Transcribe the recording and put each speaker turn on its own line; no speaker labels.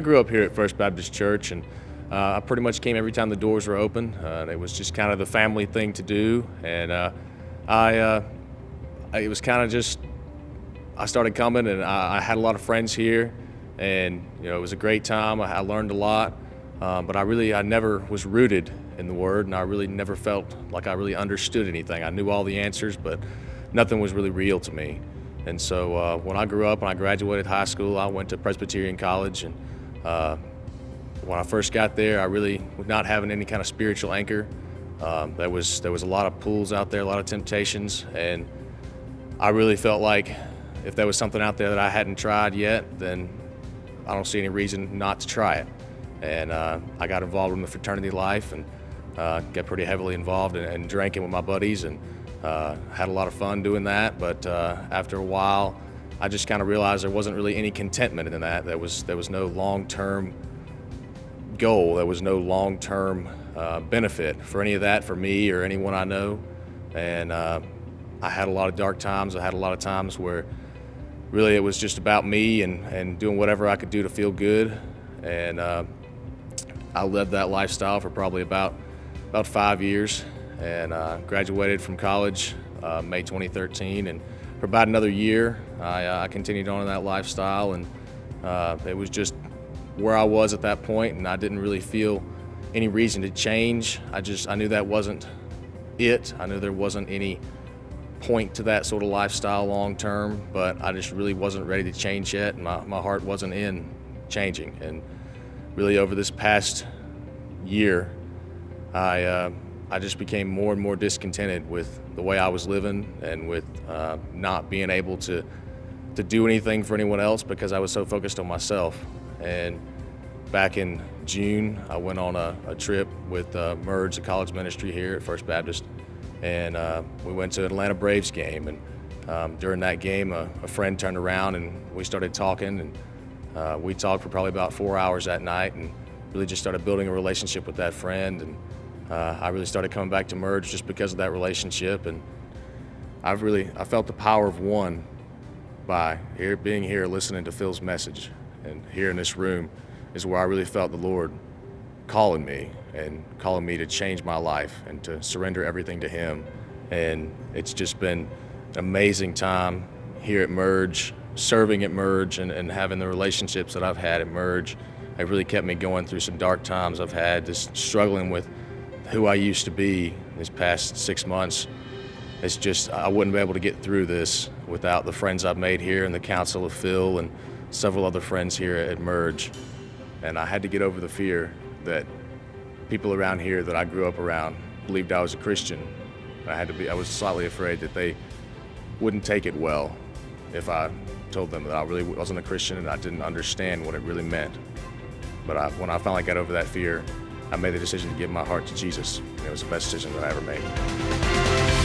I grew up here at First Baptist Church, and I pretty much came every time the doors were open. It was just kind of the family thing to do, and it was kind of just, I started coming, and I had a lot of friends here, and it was a great time. I learned a lot, but I never was rooted in the Word, and I really never felt like I really understood anything. I knew all the answers, but nothing was really real to me. And so when I grew up and I graduated high school, I went to Presbyterian College, and when I first got there, I really was not having any kind of spiritual anchor. There was a lot of pulls out there, a lot of temptations, and I really felt like if there was something out there that I hadn't tried yet, then I don't see any reason not to try it. And I got involved in the fraternity life and got pretty heavily involved in drinking with my buddies, and had a lot of fun doing that. But after a while, I just kind of realized there wasn't really any contentment in that. There was no long-term goal. There was no long-term benefit for any of that for me or anyone I know. And I had a lot of dark times. I had a lot of times where really it was just about me and doing whatever I could do to feel good. And I led that lifestyle for probably about 5 years, and graduated from college May 2013. And for about another year, I continued on in that lifestyle, and it was just where I was at that point, and I didn't really feel any reason to change. I knew that wasn't it. I knew there wasn't any point to that sort of lifestyle long term, but I just really wasn't ready to change yet, and my heart wasn't in changing. And really over this past year, I just became more and more discontented with the way I was living, and with not being able to do anything for anyone else because I was so focused on myself. And back in June, I went on a trip with Merge, the college ministry here at First Baptist, and we went to an Atlanta Braves game. And during that game, a friend turned around and we started talking, and we talked for probably about 4 hours that night, and really just started building a relationship with that friend. And I really started coming back to Merge just because of that relationship. And I felt the power of one by being here, listening to Phil's message. And here in this room is where I really felt the Lord calling me to change my life and to surrender everything to Him. And it's just been an amazing time here at Merge, serving at Merge, and having the relationships that I've had at Merge. It really kept me going through some dark times I've had, just struggling with who I used to be these past 6 months. It's just, I wouldn't be able to get through this without the friends I've made here and the counsel of Phil and several other friends here at Merge. And I had to get over the fear that people around here that I grew up around believed I was a Christian. I was slightly afraid that they wouldn't take it well if I told them that I really wasn't a Christian and I didn't understand what it really meant. But when I finally got over that fear, I made the decision to give my heart to Jesus, and it was the best decision that I ever made.